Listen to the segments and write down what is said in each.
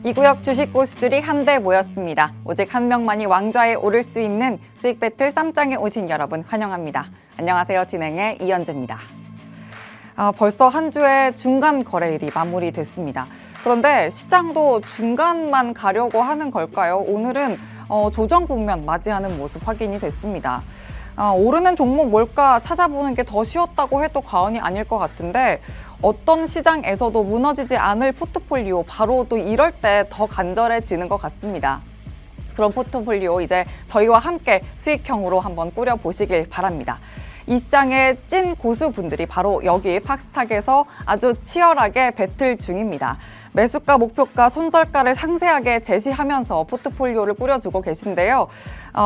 이 구역 주식 고수들이 한데 모였습니다. 오직 한 명만이 왕좌에 오를 수 있는 수익 배틀 쌈장에 오신 여러분 환영합니다. 안녕하세요. 진행의 이현재입니다. 벌써 한 주의 중간 거래일이 마무리됐습니다. 그런데 시장도 중간만 가려고 하는 걸까요? 오늘은 조정 국면 맞이하는 모습 확인이 됐습니다. 오르는 종목 뭘까 찾아보는 게 더 쉬웠다고 해도 과언이 아닐 것 같은데 어떤 시장에서도 무너지지 않을 포트폴리오 바로 또 이럴 때 더 간절해지는 것 같습니다. 그런 포트폴리오 이제 저희와 함께 수익형으로 한번 꾸려보시길 바랍니다. 이 시장의 찐 고수분들이 바로 여기 팍스탁에서 아주 치열하게 배틀 중입니다. 매수가, 목표가, 손절가를 상세하게 제시하면서 포트폴리오를 꾸려주고 계신데요.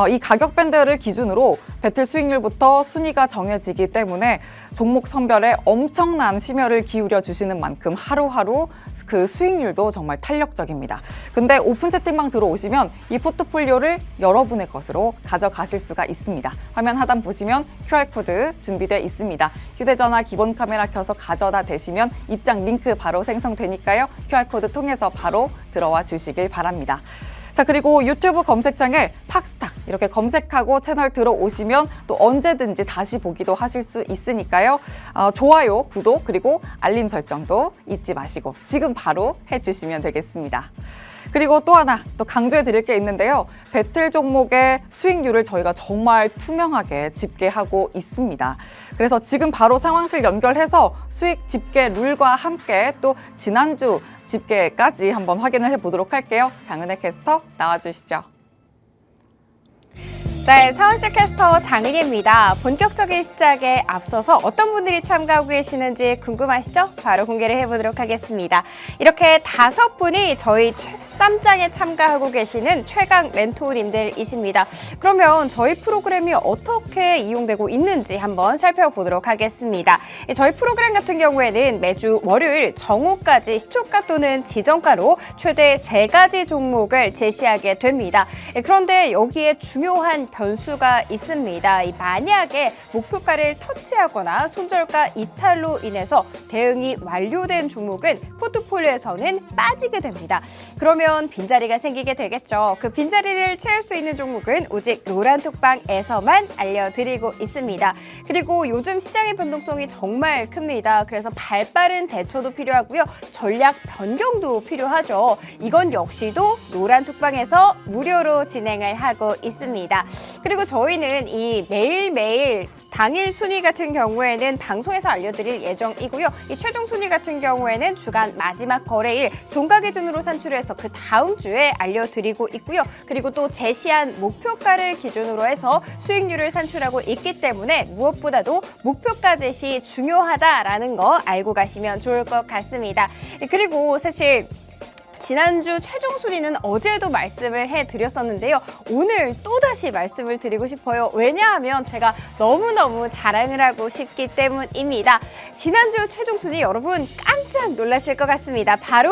이 가격 밴드를 기준으로 배틀 수익률부터 순위가 정해지기 때문에 종목 선별에 엄청난 심혈을 기울여 주시는 만큼 하루하루 그 수익률도 정말 탄력적입니다. 근데 오픈 채팅방 들어오시면 이 포트폴리오를 여러분의 것으로 가져가실 수가 있습니다. 화면 하단 보시면 QR코드 준비되어 있습니다. 휴대전화 기본 카메라 켜서 가져다 대시면 입장 링크 바로 생성되니까요. QR코드 통해서 바로 들어와 주시길 바랍니다. 자, 그리고 유튜브 검색창에 팍스탁 이렇게 검색하고 채널 들어오시면 또 언제든지 다시 보기도 하실 수 있으니까요. 좋아요, 구독 그리고 알림 설정도 잊지 마시고 지금 바로 해주시면 되겠습니다. 그리고 또 하나 또 강조해 드릴 게 있는데요. 배틀 종목의 수익률을 저희가 정말 투명하게 집계하고 있습니다. 그래서 지금 바로 상황실 연결해서 수익 집계 룰과 함께 또 지난주 집계까지 한번 확인을 해보도록 할게요. 장은혜 캐스터 나와주시죠. 네, 상황실 캐스터 장은희입니다. 본격적인 시작에 앞서서 어떤 분들이 참가하고 계시는지 궁금하시죠? 바로 공개를 해보도록 하겠습니다. 이렇게 5분이 저희 쌈장에 참가하고 계시는 최강 멘토님들이십니다. 그러면 저희 프로그램이 어떻게 이용되고 있는지 한번 살펴보도록 하겠습니다. 저희 프로그램 같은 경우에는 매주 월요일 정오까지 시초가 또는 지정가로 최대 3가지 종목을 제시하게 됩니다. 그런데 여기에 중요한 변수가 있습니다. 만약에 목표가를 터치하거나 손절가 이탈로 인해서 대응이 완료된 종목은 포트폴리오에서는 빠지게 됩니다. 그러면 빈자리가 생기게 되겠죠. 그 빈자리를 채울 수 있는 종목은 오직 노란톡방에서만 알려드리고 있습니다. 그리고 요즘 시장의 변동성이 정말 큽니다. 그래서 발빠른 대처도 필요하고요. 전략 변경도 필요하죠. 이건 역시도 노란톡방에서 무료로 진행을 하고 있습니다. 그리고 저희는 이 매일매일 당일 순위 같은 경우에는 방송에서 알려드릴 예정이고요. 이 최종 순위 같은 경우에는 주간 마지막 거래일 종가 기준으로 산출해서 그 다음 주에 알려드리고 있고요. 그리고 또 제시한 목표가를 기준으로 해서 수익률을 산출하고 있기 때문에 무엇보다도 목표가 제시 중요하다라는 거 알고 가시면 좋을 것 같습니다. 그리고 사실 지난주 최종 순위는 어제도 말씀을 해드렸었는데요. 오늘 또다시 말씀을 드리고 싶어요. 왜냐하면 제가 너무너무 자랑을 하고 싶기 때문입니다. 지난주 최종 순위 여러분 깜짝 놀라실 것 같습니다. 바로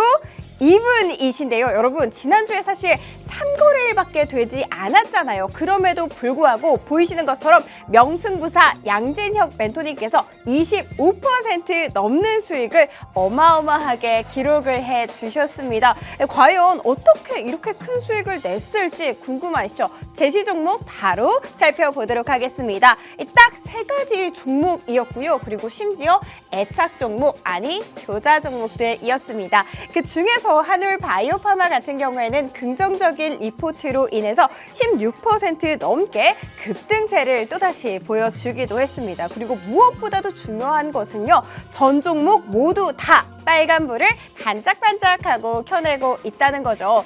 이분이신데요. 여러분 지난주에 사실 3거래일밖에 되지 않았잖아요. 그럼에도 불구하고 보이시는 것처럼 명승부사 양진혁 멘토님께서 25% 넘는 수익을 어마어마하게 기록을 해주셨습니다. 과연 어떻게 이렇게 큰 수익을 냈을지 궁금하시죠? 제시 종목 바로 살펴보도록 하겠습니다. 딱 3가지 종목이었고요. 그리고 심지어 애착 종목, 아니 효자 종목들이었습니다. 그 중에서 한올 바이오파마 같은 경우에는 긍정적인 리포트로 인해서 16% 넘게 급등세를 또다시 보여주기도 했습니다. 그리고 무엇보다도 중요한 것은요. 전 종목 모두 다 빨간불을 반짝반짝하고 켜내고 있다는 거죠.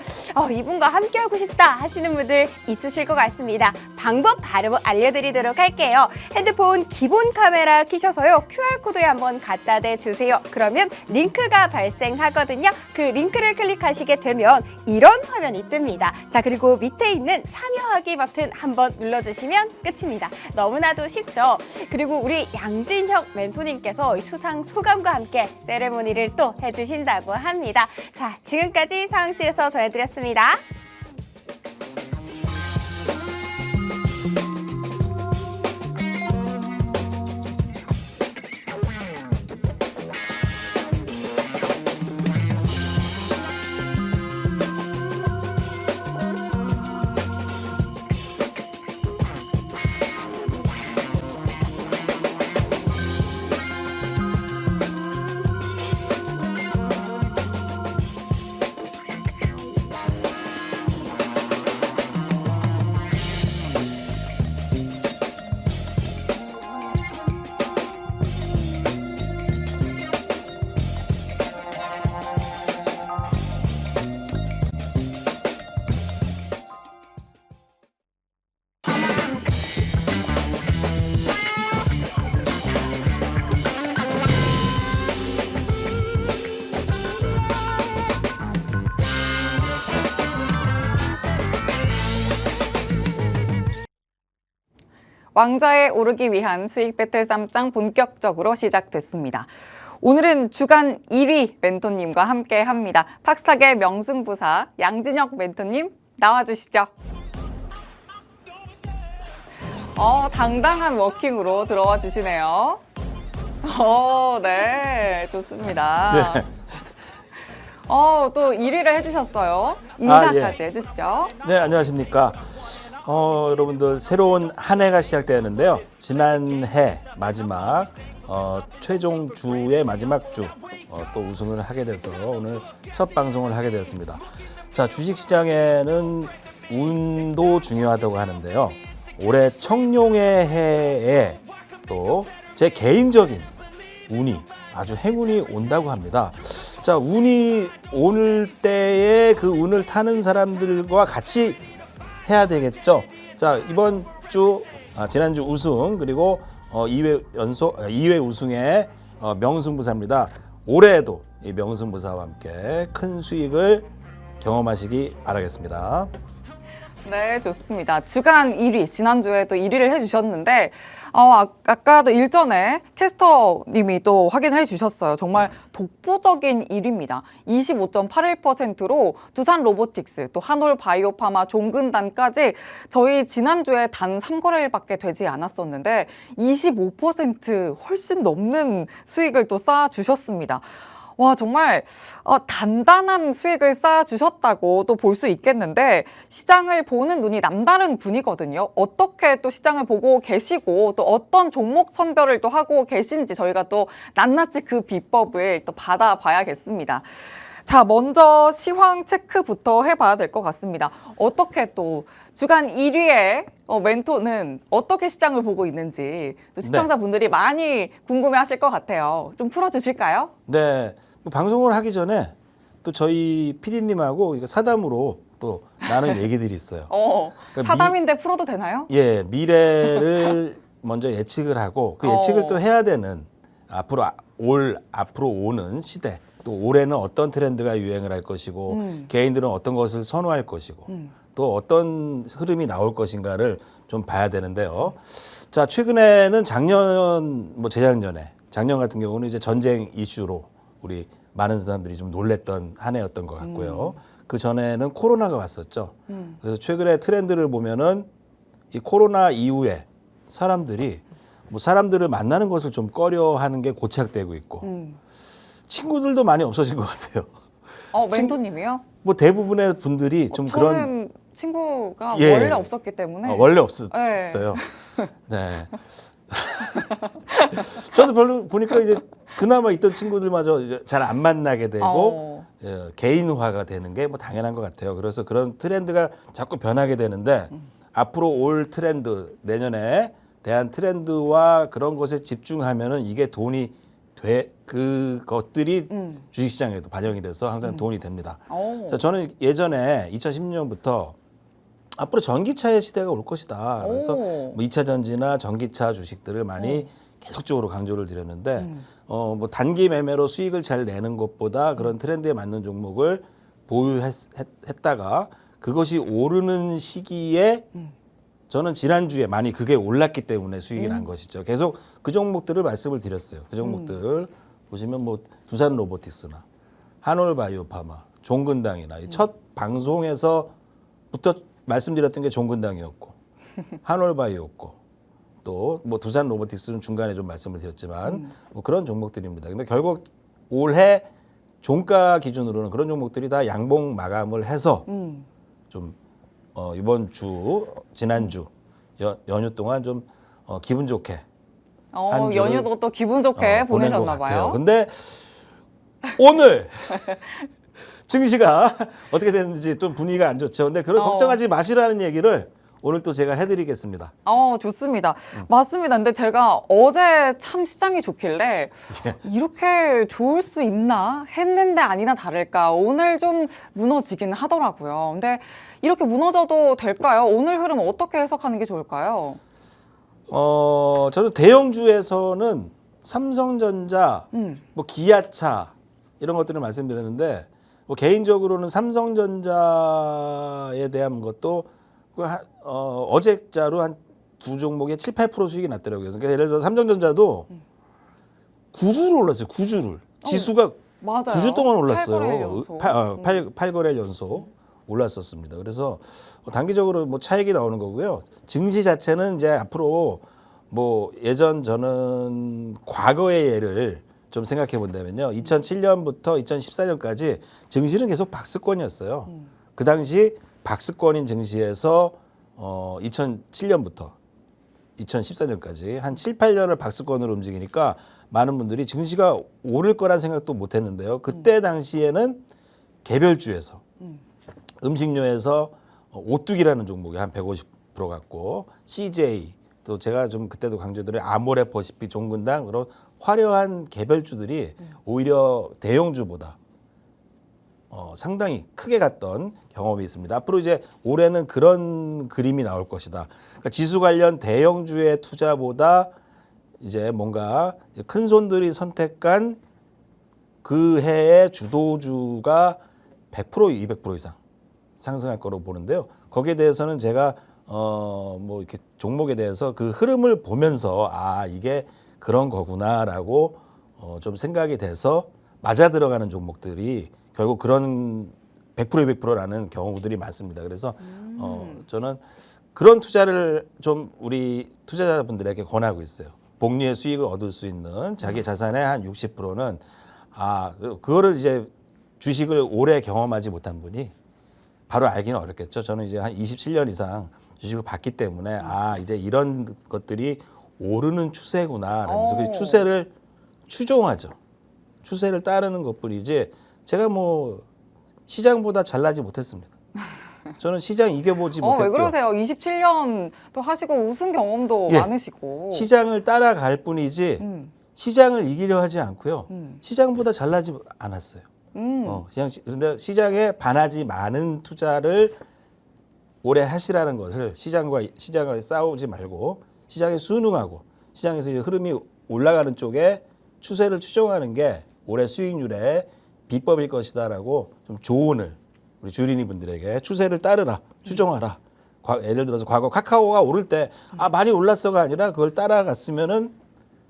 이분과 함께하고 싶다 하시는 분들 있으실 것 같습니다. 방법 바로 알려드리도록 할게요. 핸드폰 기본 카메라 켜셔서요. QR코드에 한번 갖다 대주세요. 그러면 링크가 발생하거든요. 그 링크를 클릭하시게 되면 이런 화면이 뜹니다. 자, 그리고 밑에 있는 참여하기 버튼 한번 눌러주시면 끝입니다. 너무나도 쉽죠? 그리고 우리 양진혁 멘토님께서 수상 소감과 함께 세레모니를 또 해주신다고 합니다. 자, 지금까지 상황실에서 전해드렸습니다. 왕좌에 오르기 위한 수익 배틀 쌈장 본격적으로 시작됐습니다. 오늘은 주간 1위 멘토님과 함께 합니다. 팍스탁의 명승부사 양진혁 멘토님 나와주시죠. 당당한 워킹으로 들어와 주시네요. 네, 좋습니다. 네. 또 1위를 해주셨어요. 인사까지 예. 해주시죠. 네, 안녕하십니까. 여러분들 새로운 한 해가 시작되었는데요. 지난해 마지막 최종 주의 마지막 주 또 우승을 하게 돼서 오늘 첫 방송을 하게 되었습니다. 자, 주식시장에는 운도 중요하다고 하는데요. 올해 청룡의 해에 또 제 개인적인 운이 아주 행운이 온다고 합니다. 자, 운이 오늘 때에 그 운을 타는 사람들과 같이 해야 되겠죠. 자, 이번 주 지난주 우승 그리고 2회 우승의 명승부사입니다. 올해에도 이 명승부사와 함께 큰 수익을 경험하시기 바라겠습니다. 네, 좋습니다. 주간 1위, 지난주에 또 1위를 해주셨는데, 아까도 일전에 캐스터님이 또 확인을 해주셨어요. 정말 독보적인 1위입니다. 25.81%로 두산 로보틱스, 또 한올 바이오파마, 종근단까지 저희 지난주에 단 3거래일밖에 되지 않았었는데 25% 훨씬 넘는 수익을 또 쌓아주셨습니다. 와, 정말 단단한 수익을 쌓아주셨다고 또 볼 수 있겠는데 시장을 보는 눈이 남다른 분이거든요. 어떻게 또 시장을 보고 계시고 또 어떤 종목 선별을 또 하고 계신지 저희가 또 낱낱이 그 비법을 또 받아봐야겠습니다. 자, 먼저 시황 체크부터 해봐야 될 것 같습니다. 어떻게 또 주간 1위의 멘토는 어떻게 시장을 보고 있는지 또 시청자분들이 많이 궁금해하실 것 같아요. 좀 풀어주실까요? 네, 뭐 방송을 하기 전에 또 저희 PD님하고 사담으로 또 나눈 얘기들이 있어요. 그러니까 사담인데 풀어도 되나요? 예, 미래를 먼저 예측을 하고 그 예측을 또 해야 되는 앞으로 오는 시대. 또 올해는 어떤 트렌드가 유행을 할 것이고 개인들은 어떤 것을 선호할 것이고 또 어떤 흐름이 나올 것인가를 좀 봐야 되는데요. 자, 최근에는 작년 같은 경우는 이제 전쟁 이슈로 우리 많은 사람들이 좀 놀랬던 한 해였던 것 같고요. 그 전에는 코로나가 왔었죠. 그래서 최근에 트렌드를 보면은 이 코로나 이후에 사람들이 사람들을 만나는 것을 좀 꺼려하는 게 고착되고 있고 친구들도 많이 없어진 것 같아요. 멘토님이요? 뭐 대부분의 분들이 좀 그런 저는 친구가 예. 원래 없었기 때문에 원래 없었어요. 네. 저도 별로 보니까 이제 그나마 있던 친구들마저 잘 안 만나게 되고 개인화가 되는 게 뭐 당연한 것 같아요. 그래서 그런 트렌드가 자꾸 변하게 되는데 앞으로 올 트렌드 내년에 대한 트렌드와 그런 것에 집중하면은 이게 돈이 그것들이 주식시장에도 반영이 돼서 항상 돈이 됩니다. 자, 저는 예전에 2010년부터 앞으로 전기차의 시대가 올 것이다. 그래서 뭐 2차 전지나 전기차 주식들을 많이 계속적으로 강조를 드렸는데 뭐 단기 매매로 수익을 잘 내는 것보다 그런 트렌드에 맞는 종목을 보유했다가 그것이 오르는 시기에 저는 지난주에 많이 그게 올랐기 때문에 수익이 난 것이죠. 계속 그 종목들을 말씀을 드렸어요. 그 종목들 보시면 뭐 두산 로보틱스나 한올 바이오파마, 종근당이나 첫 방송에서부터 말씀드렸던 게 종근당이었고 한올 바이오였고 또 뭐 두산 로보틱스는 중간에 좀 말씀을 드렸지만 뭐 그런 종목들입니다. 근데 결국 올해 종가 기준으로는 그런 종목들이 다 양봉 마감을 해서 좀 이번 주 지난주 연휴 동안 좀 기분 좋게 한 주를 연휴도 또 기분 좋게 보낸 것 보내셨나 같아요. 봐요. 근데 오늘 증시가 어떻게 됐는지 좀 분위기가 안 좋죠. 근데 그걸 걱정하지 마시라는 얘기를 오늘 또 제가 해드리겠습니다. 좋습니다. 맞습니다. 근데 제가 어제 참 시장이 좋길래 이렇게 좋을 수 있나 했는데 아니나 다를까 오늘 좀 무너지긴 하더라고요. 근데 이렇게 무너져도 될까요? 오늘 흐름 어떻게 해석하는 게 좋을까요? 저는 대형주에서는 삼성전자, 뭐 기아차 이런 것들을 말씀드렸는데 뭐 개인적으로는 삼성전자에 대한 것도 어제자로 한 두 종목에 7, 8% 수익이 났더라고요. 그러니까 예를 들어 삼성전자도 9주를 올랐어요. 9주를. 지수가 맞아요. 9주 동안 올랐어요. 8거래일 연속. 8거래일 연속 올랐었습니다. 그래서 단기적으로 뭐 차익이 나오는 거고요. 증시 자체는 이제 앞으로 뭐 예전 저는 과거의 예를 좀 생각해 본다면요. 2007년부터 2014년까지 증시는 계속 박스권이었어요. 그 당시 박스권인 증시에서 2007년부터 2014년까지 한 7, 8년을 박스권으로 움직이니까 많은 분들이 증시가 오를 거란 생각도 못 했는데요. 그때 당시에는 개별주에서 음식료에서 오뚜기라는 종목이 한 150% 갔고 CJ 또 제가 좀 그때도 강조드린 아모레퍼시픽, 종근당 그런 화려한 개별주들이 오히려 대형주보다 상당히 크게 갔던 경험이 있습니다. 앞으로 이제 올해는 그런 그림이 나올 것이다. 그러니까 지수 관련 대형주의 투자보다 이제 뭔가 큰 손들이 선택한 그 해의 주도주가 100% 200% 이상 상승할 거로 보는데요. 거기에 대해서는 제가 뭐 이렇게 종목에 대해서 그 흐름을 보면서 이게 그런 거구나라고 좀 생각이 돼서 맞아 들어가는 종목들이 결국 그런 100% 200%라는 경우들이 많습니다. 그래서 저는 그런 투자를 좀 우리 투자자분들에게 권하고 있어요. 복리의 수익을 얻을 수 있는 자기 자산의 한 60%는 그거를 이제 주식을 오래 경험하지 못한 분이 바로 알기는 어렵겠죠. 저는 이제 한 27년 이상 주식을 봤기 때문에 이제 이런 것들이 오르는 추세구나 라면서 그 추세를 추종하죠. 추세를 따르는 것뿐이지 제가 뭐 시장보다 잘나지 못했습니다. 저는 시장 이겨보지 못했고요. 왜 그러세요? 27년 또 하시고 우승 경험도 예. 많으시고. 시장을 따라갈 뿐이지 시장을 이기려 하지 않고요. 시장보다 잘나지 않았어요. 그런데 시장에 반하지 많은 투자를 오래 하시라는 것을 시장을 싸우지 말고 시장에 순응하고 시장에서 이제 흐름이 올라가는 쪽에 추세를 추종하는 게 올해 수익률의 비법일 것이다라고 좀 조언을 우리 주린이 분들에게 추세를 따르라, 추종하라. 예를 들어서 과거 카카오가 오를 때 많이 올랐어가 아니라 그걸 따라갔으면은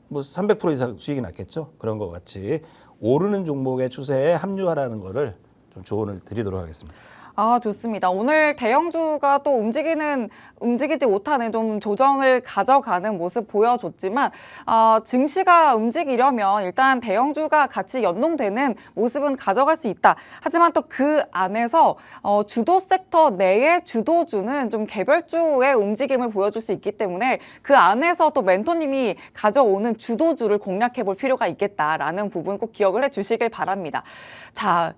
뭐 300% 이상 수익이 났겠죠. 그런 것 같이 오르는 종목의 추세에 합류하라는 거를 좀 조언을 드리도록 하겠습니다. 좋습니다. 오늘 대형주가 또 움직이지 못하는 좀 조정을 가져가는 모습 보여줬지만, 증시가 움직이려면 일단 대형주가 같이 연동되는 모습은 가져갈 수 있다. 하지만 또 그 안에서 주도 섹터 내의 주도주는 좀 개별주의 움직임을 보여줄 수 있기 때문에 그 안에서 또 멘토님이 가져오는 주도주를 공략해 볼 필요가 있겠다라는 부분 꼭 기억을 해 주시길 바랍니다. 자,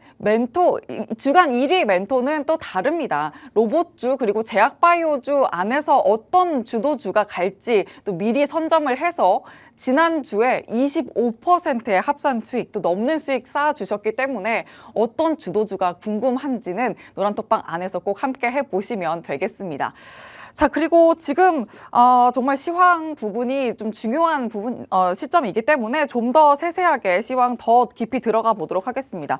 주간 1위 멘토는 또 다릅니다. 로봇주 그리고 제약바이오주 안에서 어떤 주도주가 갈지 또 미리 선점을 해서 지난주에 25%의 합산 수익 또 넘는 수익 쌓아주셨기 때문에 어떤 주도주가 궁금한지는 노란톡방 안에서 꼭 함께 해보시면 되겠습니다. 자, 그리고 지금 정말 시황 부분이 좀 중요한 시점이기 때문에 좀 더 세세하게 시황 더 깊이 들어가 보도록 하겠습니다.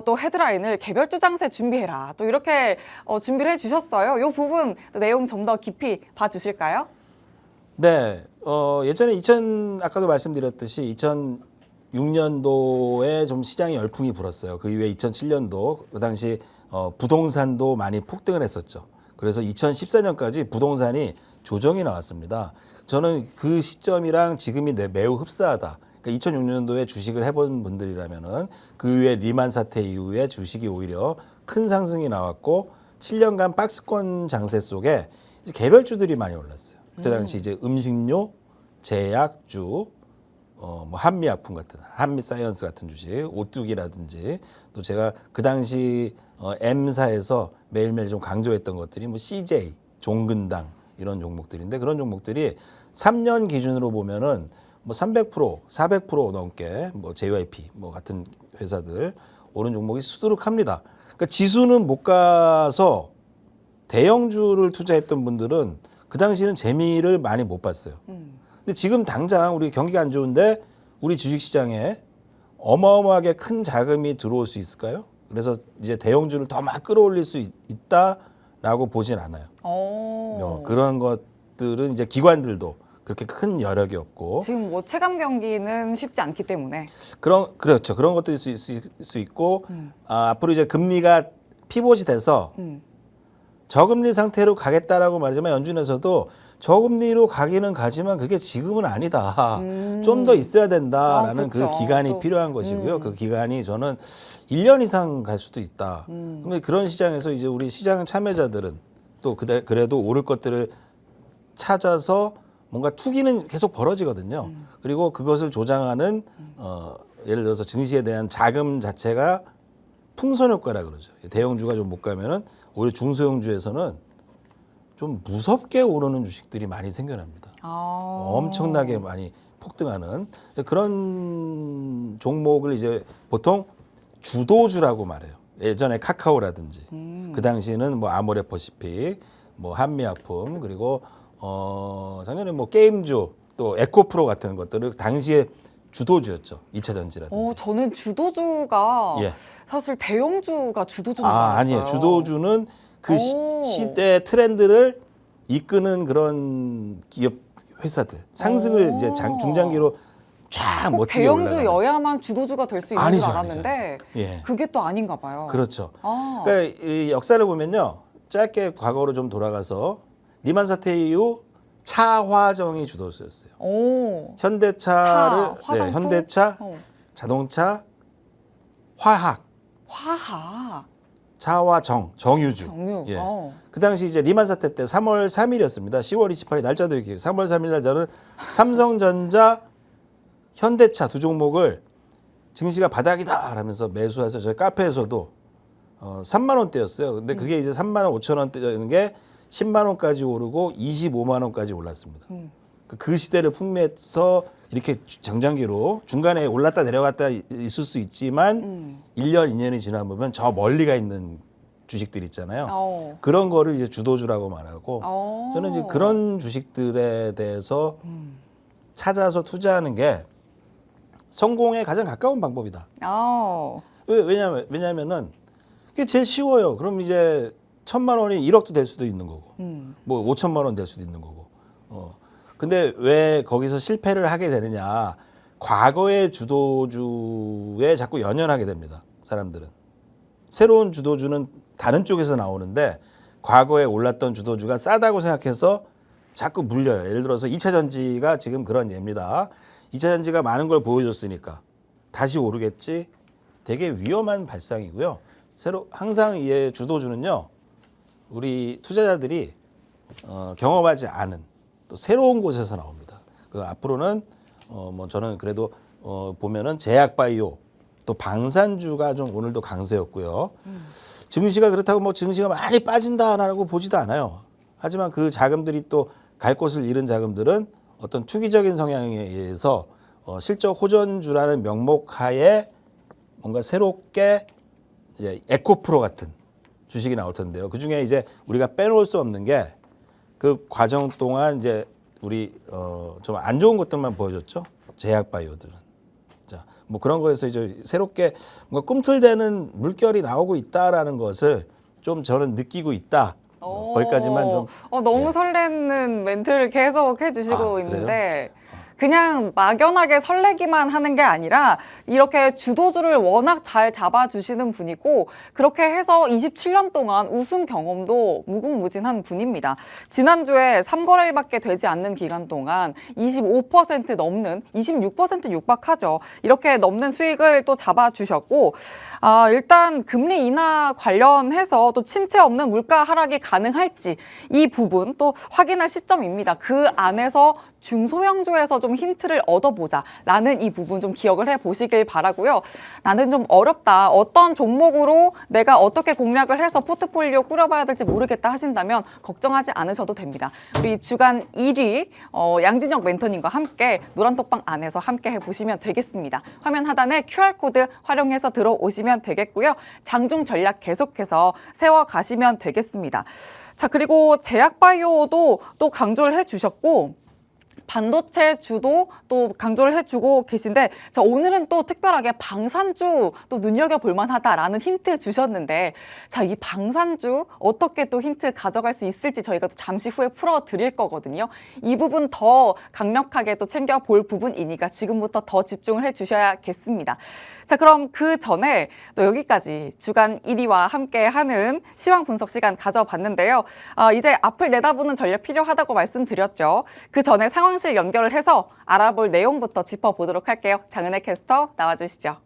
또 헤드라인을 개별주 장세 준비해라. 또 이렇게 준비를 해주셨어요. 이 부분 내용 좀 더 깊이 봐주실까요? 네, 예전에 아까도 말씀드렸듯이 2006년도에 좀 시장이 열풍이 불었어요. 그 이후에 2007년도 그 당시 부동산도 많이 폭등을 했었죠. 그래서 2014년까지 부동산이 조정이 나왔습니다. 저는 그 시점이랑 지금이 매우 흡사하다. 그러니까 2006년도에 주식을 해본 분들이라면은 그 이후에 리만 사태 이후에 주식이 오히려 큰 상승이 나왔고 7년간 박스권 장세 속에 이제 개별주들이 많이 올랐어요. 그때 당시 이제 음식료, 제약주, 뭐 한미약품 같은 한미사이언스 같은 주식, 오뚜기라든지 또 제가 그 당시 M사에서 매일매일 좀 강조했던 것들이 뭐 CJ, 종근당 이런 종목들인데 그런 종목들이 3년 기준으로 보면은 뭐 300%, 400% 넘게 뭐 JYP 뭐 같은 회사들 오른 종목이 수두룩합니다. 그러니까 지수는 못 가서 대형주를 투자했던 분들은 그 당시는 재미를 많이 못 봤어요. 근데 지금 당장 우리 경기가 안 좋은데 우리 주식시장에 어마어마하게 큰 자금이 들어올 수 있을까요? 그래서 이제 대형주를 더 막 끌어올릴 수 있다라고 보진 않아요. 그런 것 주식들은 이제 기관들도 그렇게 큰 여력이 없고 지금 뭐 체감 경기는 쉽지 않기 때문에 그렇죠. 그런 것도 있을 수 있고 앞으로 이제 금리가 피봇이 돼서 저금리 상태로 가겠다라고 말하지만 연준에서도 저금리로 가기는 가지만 그게 지금은 아니다. 좀 더 있어야 된다라는 그렇죠. 그 기간이 또, 필요한 것이고요. 그 기간이 저는 1년 이상 갈 수도 있다. 근데 그런 시장에서 이제 우리 시장 참여자들은 또 그래도 오를 것들을 찾아서 뭔가 투기는 계속 벌어지거든요. 그리고 그것을 조장하는 예를 들어서 증시에 대한 자금 자체가 풍선 효과라 그러죠. 대형주가 좀 못 가면은 오히려 중소형주에서는 좀 무섭게 오르는 주식들이 많이 생겨납니다. 엄청나게 많이 폭등하는 그런 종목을 이제 보통 주도주라고 말해요. 예전에 카카오라든지 그 당시에는 뭐 아모레퍼시픽, 뭐 한미약품 그리고 작년에 뭐 게임주 또 에코프로 같은 것들을 당시에 주도주였죠. 2차 전지라든지. 저는 주도주가 예. 사실 대형주가 주도주인 줄 알았어요. 아니에요. 주도주는 그 시대 트렌드를 이끄는 그런 기업 회사들 상승을 이제 중장기로 쫙 꼭 멋지게 올라가는. 대형주여야만 주도주가 될 수 있는 아니죠, 줄 알았는데 아니죠. 예. 그게 또 아닌가 봐요. 그렇죠. 그러니까 이 역사를 보면요. 짧게 과거로 좀 돌아가서 리만 사태 이후 차화정이 주도주였어요. 현대차를 화장품? 현대차, 자동차, 화학, 차화정, 정유주. 정유. 예. 그 당시 이제 리만 사태 때 3월 3일이었습니다. 10월 28일 날짜도 이렇게 3월 3일 날 저는 삼성전자, 현대차 두 종목을 증시가 바닥이다 하면서 매수해서 저희 카페에서도 3만 원대였어요. 근데 그게 이제 3만 원 5천 원대였는 게 10만 원까지 오르고 25만 원까지 올랐습니다. 그 시대를 풍미해서 이렇게 장장기로 중간에 올랐다 내려갔다 있을 수 있지만 1년, 2년이 지나 보면 저 멀리 가 있는 주식들 있잖아요. 그런 거를 이제 주도주라고 말하고 저는 이제 그런 주식들에 대해서 찾아서 투자하는 게 성공에 가장 가까운 방법이다. 왜냐면은 그게 제일 쉬워요. 그럼 이제 1,000만 원이 1억도 될 수도 있는 거고, 뭐 5천만 원 될 수도 있는 거고. 근데 왜 거기서 실패를 하게 되느냐? 과거의 주도주에 자꾸 연연하게 됩니다. 사람들은 새로운 주도주는 다른 쪽에서 나오는데 과거에 올랐던 주도주가 싸다고 생각해서 자꾸 물려요. 예를 들어서 2차 전지가 지금 그런 예입니다. 2차 전지가 많은 걸 보여줬으니까 다시 오르겠지. 되게 위험한 발상이고요. 항상 이 주도주는요, 우리 투자자들이 경험하지 않은 또 새로운 곳에서 나옵니다. 앞으로는 뭐 저는 그래도 보면은 제약바이오 또 방산주가 좀 오늘도 강세였고요. 증시가 그렇다고 뭐 증시가 많이 빠진다라고 보지도 않아요. 하지만 그 자금들이 또 갈 곳을 잃은 자금들은 어떤 투기적인 성향에 의해서 실적 호전주라는 명목하에 뭔가 새롭게 이제 에코프로 같은 주식이 나올 텐데요. 그 중에 이제 우리가 빼놓을 수 없는 게 그 과정 동안 이제 우리 좀 안 좋은 것들만 보여줬죠. 제약바이오들은. 자, 뭐 그런 거에서 이제 새롭게 뭔가 꿈틀대는 물결이 나오고 있다라는 것을 좀 저는 느끼고 있다. 거기까지만 좀. 너무 예. 설레는 멘트를 계속 해주시고 그래요? 있는데 그냥 막연하게 설레기만 하는 게 아니라 이렇게 주도주를 워낙 잘 잡아주시는 분이고 그렇게 해서 27년 동안 우승 경험도 무궁무진한 분입니다. 지난주에 3거래일밖에 되지 않는 기간 동안 25% 넘는 26% 육박하죠. 이렇게 넘는 수익을 또 잡아주셨고 일단 금리 인하 관련해서 또 침체 없는 물가 하락이 가능할지 이 부분 또 확인할 시점입니다. 그 안에서 중소형주에서 좀 힌트를 얻어보자라는 이 부분 좀 기억을 해보시길 바라고요. 나는 좀 어렵다. 어떤 종목으로 내가 어떻게 공략을 해서 포트폴리오 꾸려봐야 될지 모르겠다 하신다면 걱정하지 않으셔도 됩니다. 우리 주간 1위 양진혁 멘토님과 함께 노란톡방 안에서 함께 해보시면 되겠습니다. 화면 하단에 QR코드 활용해서 들어오시면 되겠고요. 장중 전략 계속해서 세워가시면 되겠습니다. 자, 그리고 제약바이오도 또 강조를 해주셨고 반도체 주도 또 강조를 해주고 계신데, 자, 오늘은 또 특별하게 방산주 또 눈여겨볼 만하다라는 힌트 주셨는데, 자, 이 방산주 어떻게 또 힌트 가져갈 수 있을지 저희가 또 잠시 후에 풀어드릴 거거든요. 이 부분 더 강력하게 또 챙겨볼 부분이니까 지금부터 더 집중을 해주셔야겠습니다. 자, 그럼 그 전에 또 여기까지 주간 1위와 함께하는 시황 분석 시간 가져봤는데요. 이제 앞을 내다보는 전략 필요하다고 말씀드렸죠. 그 전에 상황실 연결을 해서 알아볼 내용부터 짚어보도록 할게요. 장은혜 캐스터 나와주시죠.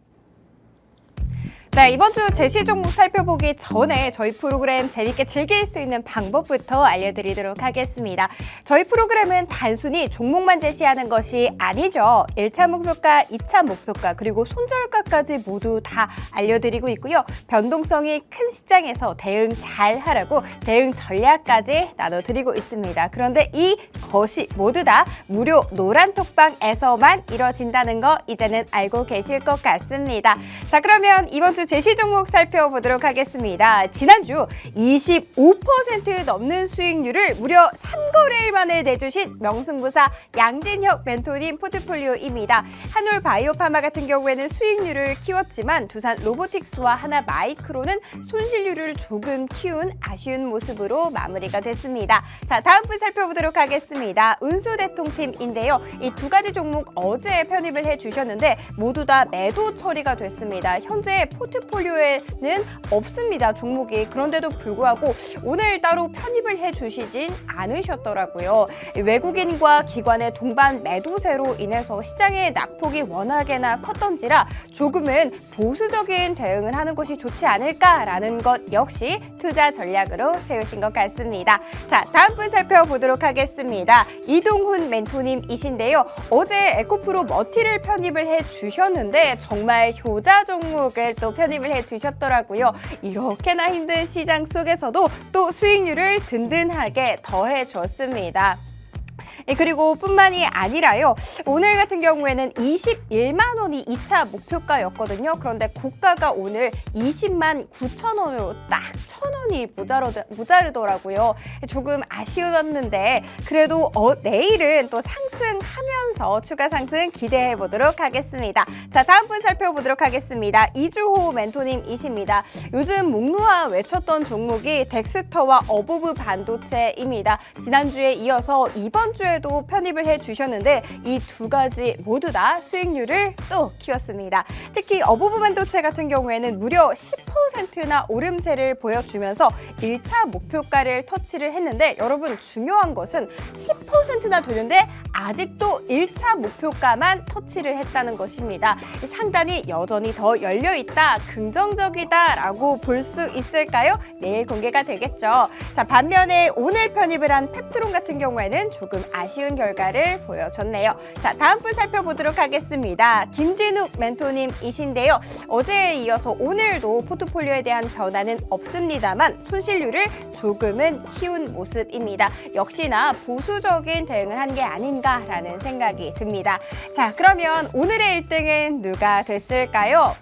네, 이번 주 제시 종목 살펴보기 전에 저희 프로그램 재밌게 즐길 수 있는 방법부터 알려드리도록 하겠습니다. 저희 프로그램은 단순히 종목만 제시하는 것이 아니죠. 1차 목표가, 2차 목표가, 그리고 손절가까지 모두 다 알려드리고 있고요. 변동성이 큰 시장에서 대응 잘 하라고 대응 전략까지 나눠드리고 있습니다. 그런데 이것이 모두 다 무료 노란톡방에서만 이뤄진다는 거 이제는 알고 계실 것 같습니다. 자, 그러면 이번 주 제시 종목 살펴보도록 하겠습니다. 지난주 25% 넘는 수익률을 무려 3거래일 만에 내주신 명승부사 양진혁 멘토님 포트폴리오입니다. 한올 바이오파마 같은 경우에는 수익률을 키웠지만 두산 로보틱스와 하나 마이크로는 손실률을 조금 키운 아쉬운 모습으로 마무리가 됐습니다. 자, 다음 분 살펴보도록 하겠습니다. 운수대통팀인데요. 이 두 가지 종목 어제 편입을 해주셨는데 모두 다 매도 처리가 됐습니다. 현재 포트폴리오에는 없습니다, 종목이. 그런데도 불구하고 오늘 따로 편입을 해주시진 않으셨더라고요. 외국인과 기관의 동반 매도세로 인해서 시장의 낙폭이 워낙에나 컸던지라 조금은 보수적인 대응을 하는 것이 좋지 않을까라는 것 역시 투자 전략으로 세우신 것 같습니다. 자, 다음 분 살펴보도록 하겠습니다. 이동훈 멘토님이신데요. 어제 에코프로 머티를 편입을 해주셨는데 정말 효자 종목을 또 편입을 해주셨더라고요. 이렇게나 힘든 시장 속에서도 또 수익률을 든든하게 더해줬습니다. 그리고 뿐만이 아니라요. 오늘 같은 경우에는 21만 원이 2차 목표가였거든요. 그런데 고가가 오늘 20만 9천 원으로 딱 1,000원이 모자르더라고요. 조금 아쉬웠는데 그래도 내일은 또 상승하면서 추가 상승 기대해 보도록 하겠습니다. 자, 다음 분 살펴보도록 하겠습니다. 이주호 멘토님이십니다. 요즘 목놓아 외쳤던 종목이 덱스터와 어부브 반도체입니다. 지난주에 이어서 이번 주에도 편입을 해주셨는데 이 두 가지 모두 다 수익률을 또 키웠습니다. 특히 어부브 반도체 같은 경우에는 무려 10%나 오름세를 보여주면서 1차 목표가를 터치를 했는데 여러분 중요한 것은 10%나 되는데 아직도 1차 목표가만 터치를 했다는 것입니다. 상단이 여전히 더 열려있다, 긍정적이다라고 볼 수 있을까요? 내일 공개가 되겠죠. 자, 반면에 오늘 편입을 한 펩트론 같은 경우에는 조금 아쉬운 결과를 보여줬네요. 자, 다음 분 살펴보도록 하겠습니다. 김진욱 멘토님이신데요. 어제에 이어서 오늘도 포트폴리오에 대한 변화는 없습니다만 손실률을 조금은 키운 모습입니다. 역시나 보수적인 대응을 한 게 아닌가라는 생각이 듭니다. 자, 그러면 오늘의 1등은 누가 됐을까요?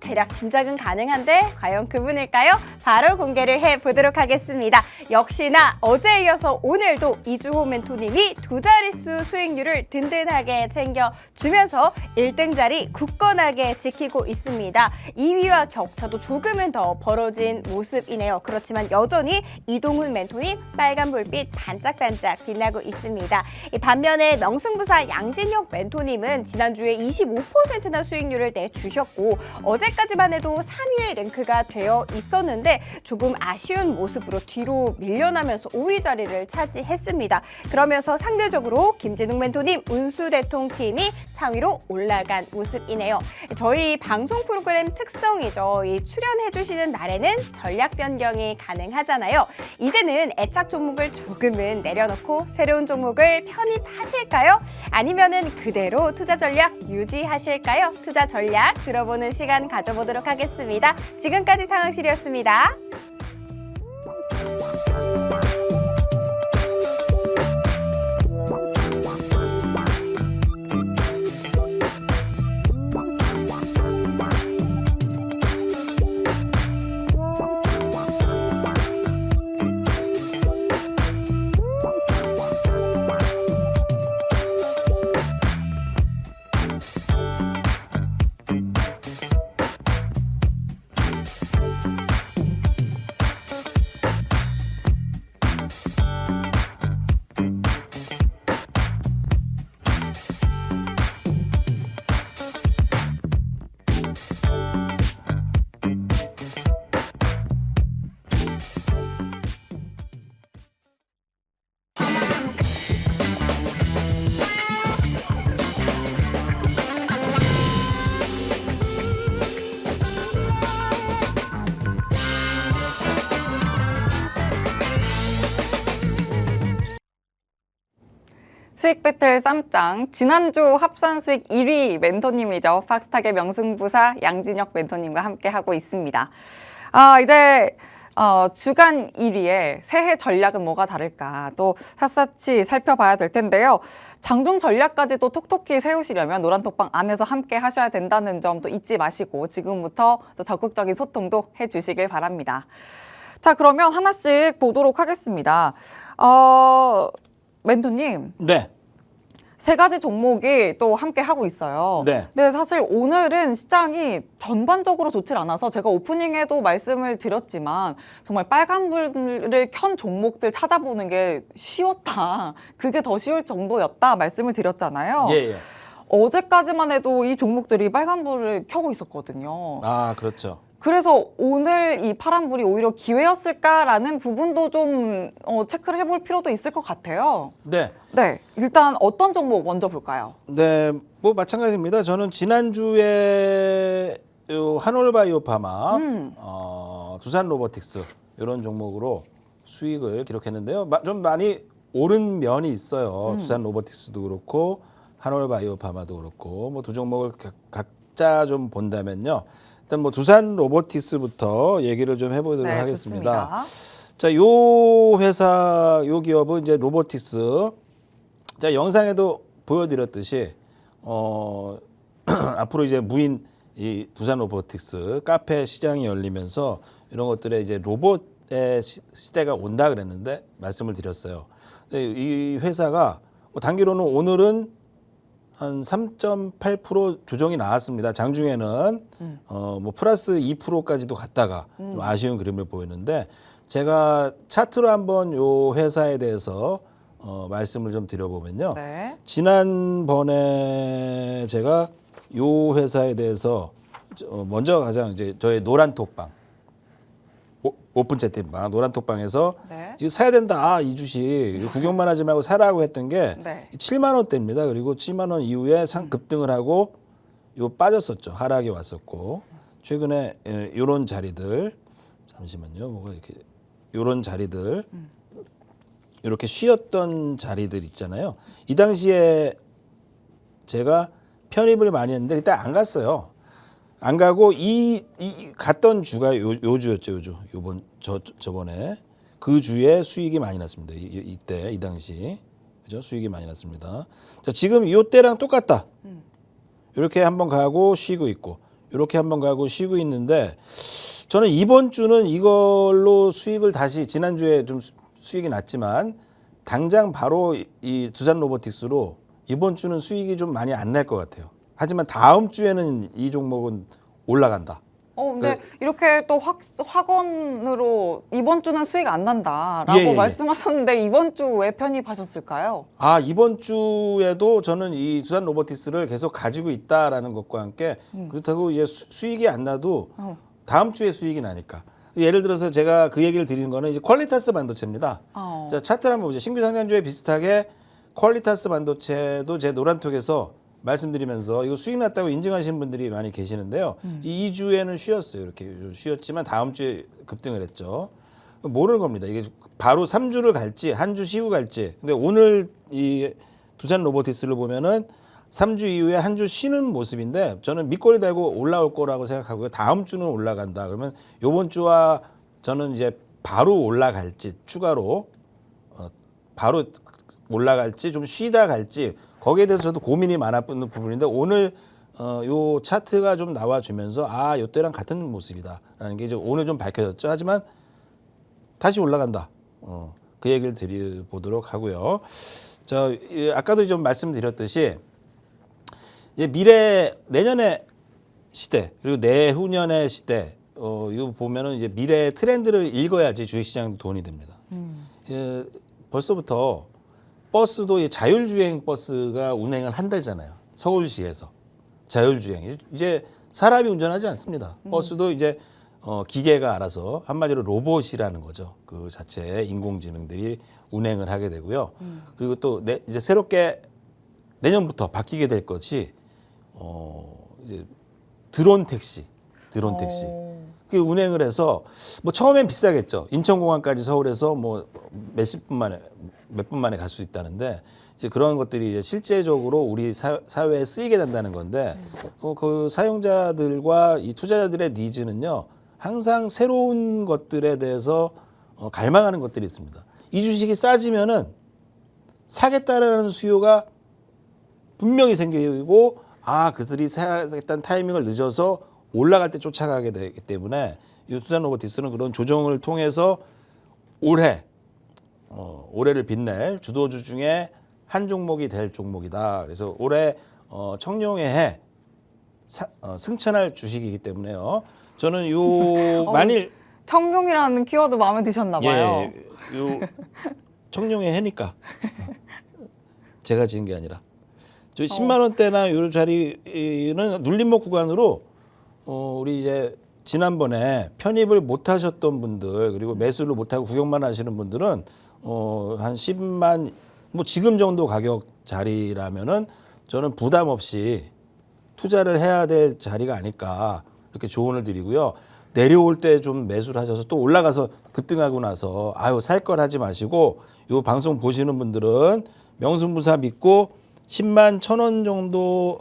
대략 짐작은 가능한데 과연 그분일까요? 바로 공개를 해보도록 하겠습니다. 역시나 어제에 이어서 오늘도 이주호 멘토님이 두 자릿수 수익률을 든든하게 챙겨주면서 1등 자리 굳건하게 지키고 있습니다. 2위와 격차도 조금은 더 벌어진 모습이네요. 그렇지만 여전히 이동훈 멘토님 빨간 불빛 반짝반짝 빛나고 있습니다. 반면에 명승부사 양진혁 멘토님은 지난주에 25%나 수익률을 내주셨고 어제까지만 해도 3위의 랭크가 되어 있었는데 조금 아쉬운 모습으로 뒤로 밀려나면서 5위 자리를 차지했습니다. 그러면서 상대적으로 김진욱 멘토님 운수대통팀이 상위로 올라간 모습이네요. 저희 방송 프로그램 특성이죠. 이 출연해주시는 날에는 전략 변경이 가능하잖아요. 이제는 애착 종목을 조금은 내려놓고 새로운 종목을 편입하실까요? 아니면은 그대로 투자 전략 유지하실까요? 투자 전략 들어보는 시간 가져보도록 하겠습니다. 지금까지 상황실이었습니다. 수익 배틀 쌈짱 지난주 합산 수익 1위 멘토님이죠. 팍스탁의 명승부사 양진혁 멘토님과 함께 하고 있습니다. 이제 주간 1위에 새해 전략은 뭐가 다를까 또 샅샅이 살펴봐야 될 텐데요. 장중 전략까지도 톡톡히 세우시려면 노란톡방 안에서 함께 하셔야 된다는 점도 잊지 마시고 지금부터 또 적극적인 소통도 해주시길 바랍니다. 자, 그러면 하나씩 보도록 하겠습니다. 멘토님. 네. 세 가지 종목이 또 함께 하고 있어요. 네. 근데 사실 오늘은 시장이 전반적으로 좋질 않아서 제가 오프닝에도 말씀을 드렸지만 정말 빨간불을 켠 종목들 찾아보는 게 쉬웠다. 그게 더 쉬울 정도였다 말씀을 드렸잖아요. 예. 어제까지만 해도 이 종목들이 빨간불을 켜고 있었거든요. 아, 그렇죠. 그래서 오늘 이 파란불이 오히려 기회였을까라는 부분도 좀 체크를 해볼 필요도 있을 것 같아요. 네. 네, 일단 어떤 종목 먼저 볼까요? 네, 뭐 마찬가지입니다. 저는 지난주에 한올바이오파마, 두산 로보틱스 이런 종목으로 수익을 기록했는데요. 좀 많이 오른 면이 있어요. 두산 로보틱스도 그렇고 한올바이오파마도 그렇고 뭐 두 종목을 각자 좀 본다면요. 일단 뭐 두산 로보틱스부터 얘기를 좀 해보도록 네, 하겠습니다. 좋습니다. 자, 요 회사, 요 기업은 이제 로보틱스. 자, 영상에도 보여드렸듯이 앞으로 이제 무인 이 두산 로보틱스 카페 시장이 열리면서 이런 것들에 이제 로봇의 시대가 온다 그랬는데 말씀을 드렸어요. 근데 이 회사가 뭐 단기로는 오늘은 한 3.8% 조정이 나왔습니다. 장중에는 뭐 플러스 2%까지도 갔다가 좀 아쉬운 그림을 보이는데 제가 차트로 한번 요 회사에 대해서 말씀을 좀 드려보면요. 네. 지난번에 제가 요 회사에 대해서 먼저 가장 이제 저의 노란톡방 오픈 채팅방 노란톡방에서 네. 이거 사야 된다. 이 주식 이거 구경만 하지 말고 사라고 했던 게 네. 7만 원대입니다. 그리고 7만 원 이후에 급등을 하고 요 빠졌었죠. 하락이 왔었고 최근에 요런 자리들 잠시만요. 뭐가 이렇게 요런 자리들 이렇게 쉬었던 자리들 있잖아요. 이 당시에 제가 편입을 많이 했는데 그때 안 갔어요. 안 가고 이 갔던 주가 요 주였죠. 저번에 그 주에 수익이 많이 났습니다. 이때 이 당시 그죠? 수익이 많이 났습니다. 자, 지금 요 때랑 똑같다. 이렇게 한번 가고 쉬고 있고 이렇게 한번 가고 쉬고 있는데 저는 이번 주는 이걸로 수익을 다시 지난주에 좀 수익이 났지만 당장 바로 이 두산 로보틱스로 이번 주는 수익이 좀 많이 안 날 것 같아요. 하지만 다음 주에는 이 종목은 올라간다. 근데 이렇게 또 확언으로 이번 주는 수익 안 난다라고 예. 말씀하셨는데 이번 주 왜 편입하셨을까요? 이번 주에도 저는 이 두산 로보틱스를 계속 가지고 있다라는 것과 함께 그렇다고 이제 수익이 안 나도 다음 주에 수익이 나니까. 예를 들어서 제가 그 얘기를 드리는 거는 이제 퀄리타스 반도체입니다. 자, 차트를 한번 보죠. 신규 상장주에 비슷하게 퀄리타스 반도체도 제 노란톡에서 말씀드리면서 이거 수익 났다고 인증하시는 분들이 많이 계시는데요. 이 2주에는 쉬었어요. 이렇게 쉬었지만 다음 주에 급등을 했죠. 모르는 겁니다. 이게 바로 3주를 갈지 한 주 쉬고 갈지. 근데 오늘 이 두산 로보틱스를 보면은 3주 이후에 한 주 쉬는 모습인데 저는 밑거리 달고 올라올 거라고 생각하고요. 다음 주는 올라간다. 그러면 이번 주와 저는 이제 바로 올라갈지 추가로 바로 올라갈지 좀 쉬다 갈지 거기에 대해서 저도 고민이 많았던 부분인데 오늘 요 차트가 좀 나와주면서 요 때랑 같은 모습이다라는 게 이제 오늘 좀 밝혀졌죠. 하지만 다시 올라간다. 그 얘기를 드려보도록 하고요. 아까도 좀 말씀드렸듯이 내년의 시대 그리고 내후년의 시대 이거 보면은 이제 미래의 트렌드를 읽어야지 주식시장도 돈이 됩니다. 벌써부터 버스도 자율주행 버스가 운행을 한다잖아요. 서울시에서 자율주행 이제 사람이 운전하지 않습니다. 버스도 이제 기계가 알아서 한마디로 로봇이라는 거죠. 그 자체의 인공지능들이 운행을 하게 되고요. 그리고 또 이제 새롭게 내년부터 바뀌게 될 것이 이제 드론 택시. 그 운행을 해서 뭐 처음엔 비싸겠죠. 인천공항까지 서울에서 뭐 몇 분 만에 갈 수 있다는데 이제 그런 것들이 이제 실제적으로 우리 사회에 쓰이게 된다는 건데 그 사용자들과 이 투자자들의 니즈는요 항상 새로운 것들에 대해서 갈망하는 것들이 있습니다. 이 주식이 싸지면은 사겠다라는 수요가 분명히 생기고 그들이 사겠다는 타이밍을 늦어서 올라갈 때 쫓아가게 되기 때문에 이 투자한 로보틱스는 그런 조정을 통해서 올해를 빛낼 주도주 중에 한 종목이 될 종목이다. 그래서 올해 청룡의 해 승천할 주식이기 때문에요. 저는 만일 청룡이라는 키워드 마음에 드셨나 봐요. 요 청룡의 해니까 제가 지은 게 아니라 저 10만 원대나 요 자리는 눌림목 구간으로 우리 이제 지난번에 편입을 못 하셨던 분들 그리고 매수를 못 하고 구경만 하시는 분들은 한 10만 뭐 지금 정도 가격 자리라면은 저는 부담 없이 투자를 해야 될 자리가 아닐까 이렇게 조언을 드리고요. 내려올 때 좀 매수를 하셔서 또 올라가서 급등하고 나서 살 걸 하지 마시고 요 방송 보시는 분들은 명승부사 믿고 10만 1,000원 정도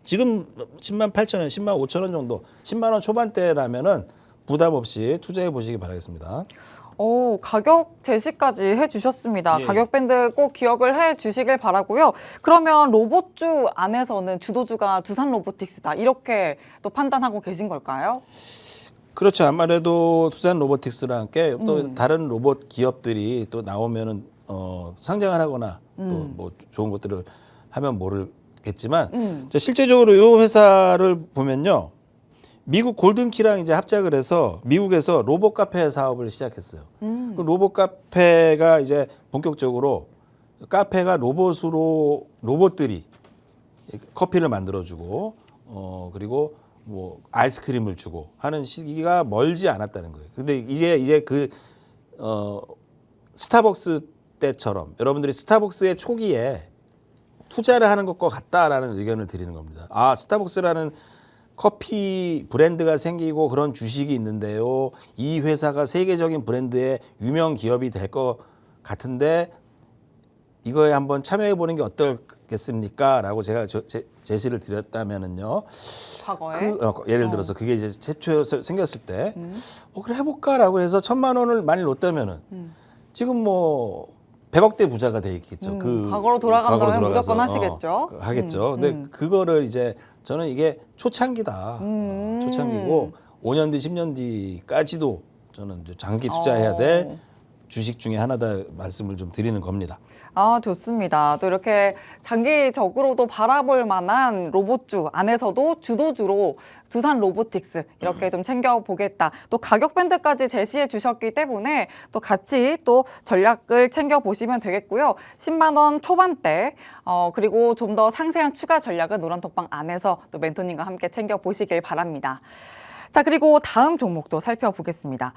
지금 10만 8,000원, 10만 5,000원 정도 10만 원 초반대라면은 부담 없이 투자해 보시기 바라겠습니다. 가격 제시까지 해주셨습니다. 예. 가격 밴드 꼭 기억을 해주시길 바라고요. 그러면 로봇주 안에서는 주도주가 두산 로보틱스다 이렇게 또 판단하고 계신 걸까요? 그렇죠. 아무래도 두산 로보틱스랑 함께 또 다른 로봇 기업들이 또 나오면은 상장을 하거나 또 뭐 좋은 것들을 하면 모르겠지만 실제적으로 이 회사를 보면요. 미국 골든키랑 이제 합작을 해서 미국에서 로봇 카페 사업을 시작했어요. 그 로봇 카페가 이제 본격적으로 카페가 로봇들이 커피를 만들어주고 그리고 뭐 아이스크림을 주고 하는 시기가 멀지 않았다는 거예요. 근데 이제 그 스타벅스 때처럼 여러분들이 스타벅스의 초기에 투자를 하는 것과 같다라는 의견을 드리는 겁니다. 스타벅스라는 커피 브랜드가 생기고 그런 주식이 있는데요. 이 회사가 세계적인 브랜드의 유명 기업이 될 것 같은데 이거에 한번 참여해 보는 게 어떻겠습니까? 라고 제가 제시를 드렸다면은요. 과거에? 예를 들어서 그게 이제 최초 생겼을 때 그래 해볼까라고 해서 1,000만 원을 많이 놓다면은 지금 뭐 100억대 부자가 돼 있겠죠. 과거로 돌아간다면 무조건 하시겠죠. 하겠죠. 근데 그거를 이제 저는 이게 초창기다. 초창기고 5년 뒤, 10년 뒤까지도 저는 장기 투자해야 될 주식 중에 하나다 말씀을 좀 드리는 겁니다. 좋습니다. 또 이렇게 장기적으로도 바라볼 만한 로봇주 안에서도 주도주로 두산 로보틱스 이렇게 좀 챙겨보겠다. 또 가격 밴드까지 제시해 주셨기 때문에 또 같이 또 전략을 챙겨보시면 되겠고요. 10만 원 초반대 그리고 좀 더 상세한 추가 전략은 노란톡방 안에서 또 멘토님과 함께 챙겨보시길 바랍니다. 자, 그리고 다음 종목도 살펴보겠습니다.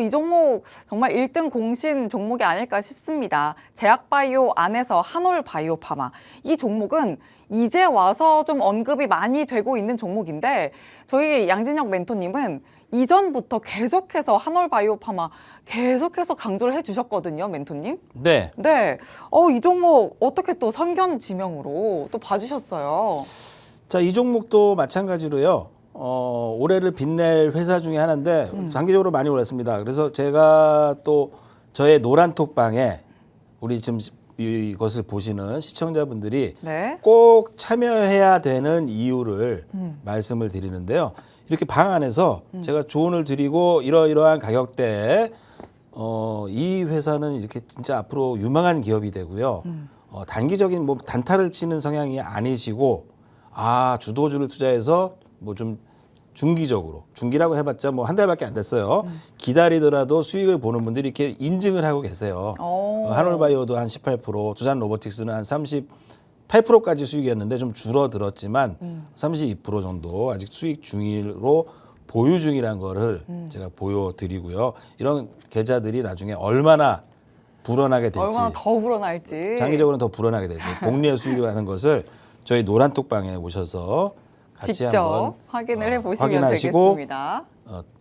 이 종목 정말 1등 공신 종목이 아닐까 싶습니다. 제약바이오 안에서 한올바이오파마. 이 종목은 이제 와서 좀 언급이 많이 되고 있는 종목인데 저희 양진혁 멘토님은 이전부터 계속해서 한올바이오파마 계속해서 강조를 해주셨거든요, 멘토님. 네. 네. 이 종목 어떻게 또 선견지명으로 또 봐주셨어요? 자, 이 종목도 마찬가지로요. 올해를 빛낼 회사 중에 하나인데 장기적으로 많이 올랐습니다. 그래서 제가 또 저의 노란톡방에 우리 지금 이것을 보시는 시청자분들이 네. 꼭 참여해야 되는 이유를 말씀을 드리는데요. 이렇게 방 안에서 제가 조언을 드리고 이러이러한 가격대에 이 회사는 이렇게 진짜 앞으로 유망한 기업이 되고요. 단기적인 뭐 단타를 치는 성향이 아니시고 주도주를 투자해서 뭐 좀 중기라고 해봤자 뭐 한 달밖에 안 됐어요. 기다리더라도 수익을 보는 분들이 이렇게 인증을 하고 계세요. 한올바이오도 한 18%, 두산 로보틱스는 한 38%까지 수익이었는데 좀 줄어들었지만 32% 정도 아직 수익 중으로 보유 중이라는 거를 제가 보여드리고요. 이런 계좌들이 나중에 얼마나 불어나게 될지, 얼마나 더 불어날지. 장기적으로는 더 불어나게 되죠. 복리의 수익이라는 것을 저희 노란톡방에 오셔서 같이 직접 한번 확인을 해보시면 확인하시고 되겠습니다.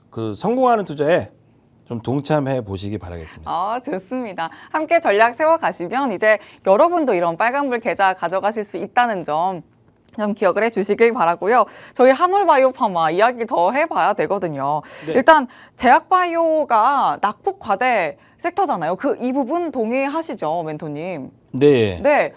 그 성공하는 투자에 좀 동참해 보시기 바라겠습니다. 아, 좋습니다. 함께 전략 세워가시면 이제 여러분도 이런 빨간불 계좌 가져가실 수 있다는 점 좀 기억을 해주시길 바라고요. 저희 한올바이오파마 이야기 더 해봐야 되거든요. 네. 일단 제약바이오가 낙폭 과대 섹터잖아요. 이 부분 동의하시죠, 멘토님? 네. 네.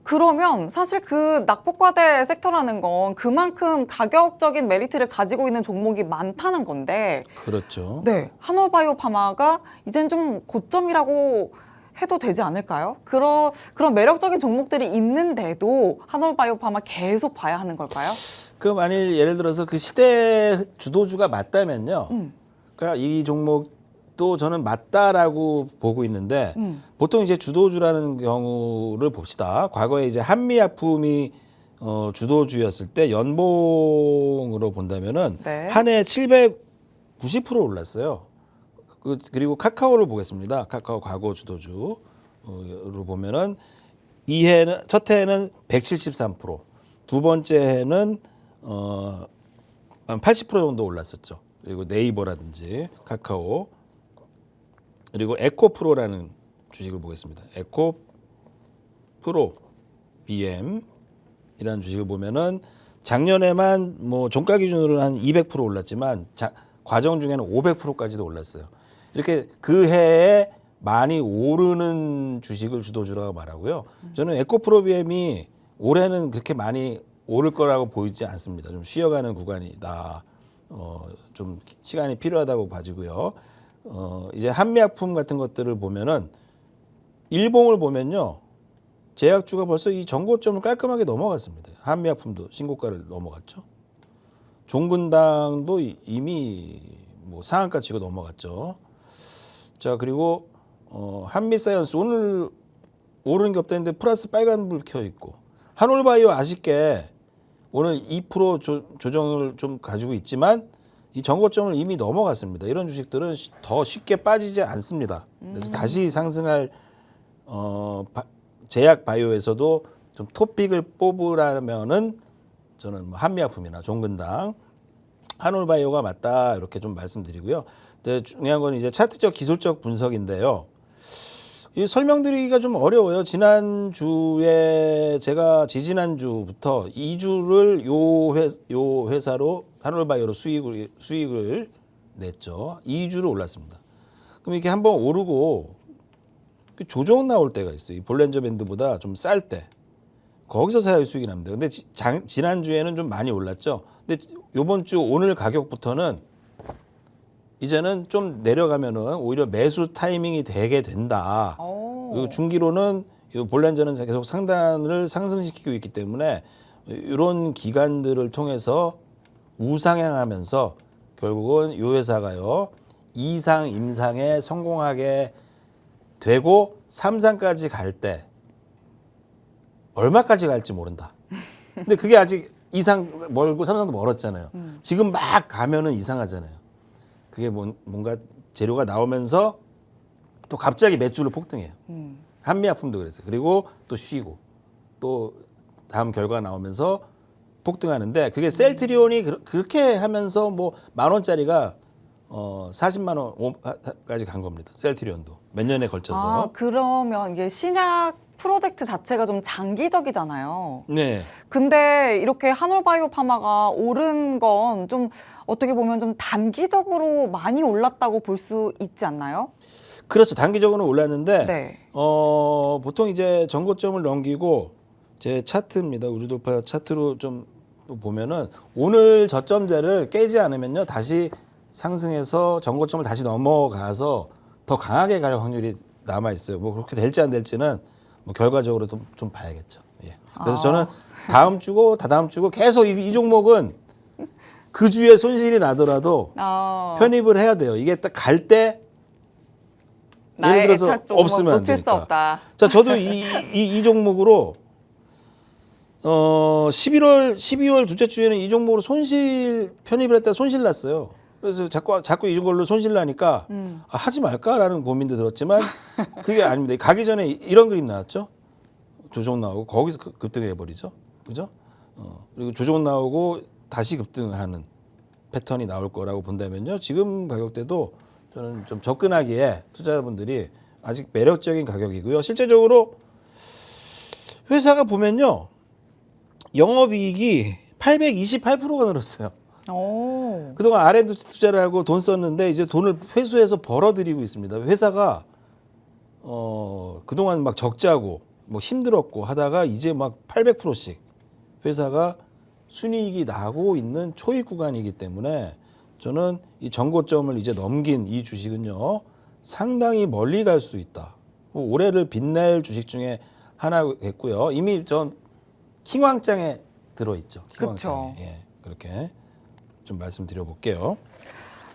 그러면 사실 그 낙폭과대 섹터라는 건 그만큼 가격적인 메리트를 가지고 있는 종목이 많다는 건데, 그렇죠. 네, 한올바이오파마가 이젠 좀 고점이라고 해도 되지 않을까요? 그런 매력적인 종목들이 있는데도 한올바이오파마 계속 봐야 하는 걸까요? 그 만일 예를 들어서 그 시대 주도주가 맞다면요. 음. 그러니까 이 종목도 저는 맞다라고 보고 있는데 보통 이제 주도주라는 경우를 봅시다. 과거에 이제 한미약품이 주도주였을 때 연봉으로 본다면은 네. 한 해 790% 올랐어요. 그리고 카카오를 보겠습니다. 카카오 과거 주도주로 보면은 첫 해에는 173%, 두 번째 해는 한 80% 정도 올랐었죠. 그리고 네이버라든지 카카오, 그리고 에코프로라는 주식을 보겠습니다. 에코프로 BM이라는 주식을 보면은 작년에만 뭐 종가 기준으로는 한 200% 올랐지만 과정 중에는 500%까지도 올랐어요. 이렇게 그 해에 많이 오르는 주식을 주도주라고 말하고요. 저는 에코프로비엠이 올해는 그렇게 많이 오를 거라고 보이지 않습니다. 좀 쉬어가는 구간이다. 좀 시간이 필요하다고 봐지고요. 이제 한미약품 같은 것들을 보면은 일봉을 보면요. 제약주가 벌써 이 전고점을 깔끔하게 넘어갔습니다. 한미약품도 신고가를 넘어갔죠. 종근당도 이미 뭐 상한가 치고 넘어갔죠. 자, 그리고 한미사이언스 오늘 오르는 게 없다는데 플러스 빨간불 켜 있고, 한올바이오 아쉽게 오늘 2% 조정을 좀 가지고 있지만 이 전고점을 이미 넘어갔습니다. 이런 주식들은 더 쉽게 빠지지 않습니다. 그래서 다시 상승할 제약 바이오에서도 좀 토픽을 뽑으라면은 저는 뭐 한미약품이나 종근당, 한올바이오가 맞다 이렇게 좀 말씀드리고요. 근데 중요한 건 이제 차트적 기술적 분석인데요. 이 설명드리기가 좀 어려워요. 지난주에 제가 지지난주부터 2주를 요 회사로 한올바이오로 수익을 냈죠. 2주를 올랐습니다. 그럼 이렇게 한번 오르고 조정 나올 때가 있어요. 이 볼렌저 밴드보다 좀 쌀 때. 거기서 사야 수익이 납니다. 근데 지난주에는 좀 많이 올랐죠. 근데 요번 주 오늘 가격부터는 이제는 좀 내려가면은 오히려 매수 타이밍이 되게 된다. 그리고 중기로는 이 볼렌저는 계속 상단을 상승시키고 있기 때문에 이런 기간들을 통해서 우상향하면서 결국은 이 회사가요 이상 임상에 성공하게 되고 3상까지 갈 때 얼마까지 갈지 모른다. 근데 그게 아직 이상 멀고 3상도 멀었잖아요. 지금 막 가면은 이상하잖아요. 그게 뭔가 재료가 나오면서 또 갑자기 매출을 폭등해요. 한미약품도 그랬어요. 그리고 또 쉬고 또 다음 결과가 나오면서 폭등하는데 그게 셀트리온이 그렇게 하면서 뭐 10,000원짜리가 40만 원까지 간 겁니다. 셀트리온도 몇 년에 걸쳐서. 아, 그러면 이게 신약 프로젝트 자체가 좀 장기적이잖아요. 네. 근데 이렇게 한올바이오파마가 오른 건 좀 어떻게 보면 좀 단기적으로 많이 올랐다고 볼 수 있지 않나요? 그렇죠. 단기적으로는 올랐는데 네. 보통 이제 전고점을 넘기고 제 차트입니다. 우주돌파 차트로 좀 보면은 오늘 저점대를 깨지 않으면요 다시 상승해서 전고점을 다시 넘어가서 더 강하게 갈 확률이 남아 있어요. 뭐 그렇게 될지 안 될지는 뭐 결과적으로 좀 봐야겠죠. 예. 그래서 저는 다음 주고 다다음 주고 계속 이 종목은 그 주에 손실이 나더라도 편입을 해야 돼요. 이게 딱 갈 때 예를 들어서 없으면 안 놓칠 수 되니까. 없다. 자, 저도 이 종목으로 12월 둘째 주에는 이 종목으로 손실 편입을 했다 손실 났어요. 그래서 자꾸 이걸로 손실 나니까 하지 말까라는 고민도 들었지만 그게 아닙니다. 가기 전에 이런 그림 나왔죠. 조정 나오고 거기서 급등해 버리죠. 그죠? 그리고 조정 나오고 다시 급등하는 패턴이 나올 거라고 본다면요. 지금 가격대도 저는 좀 접근하기에 투자자분들이 아직 매력적인 가격이고요. 실제적으로 회사가 보면요. 영업이익이 828%가 늘었어요. 오. 그동안 R&D 투자를 하고 돈 썼는데 이제 돈을 회수해서 벌어들이고 있습니다. 회사가 그동안 막 적자고 뭐 힘들었고 하다가 이제 막 800%씩 회사가 순이익이 나고 있는 초입 구간이기 때문에 저는 이 정고점을 이제 넘긴 이 주식은요 상당히 멀리 갈 수 있다. 올해를 빛낼 주식 중에 하나겠고요. 이미 전 킹왕짱에 들어있죠. 킹왕짱에. 예, 그렇게 좀 말씀드려 볼게요.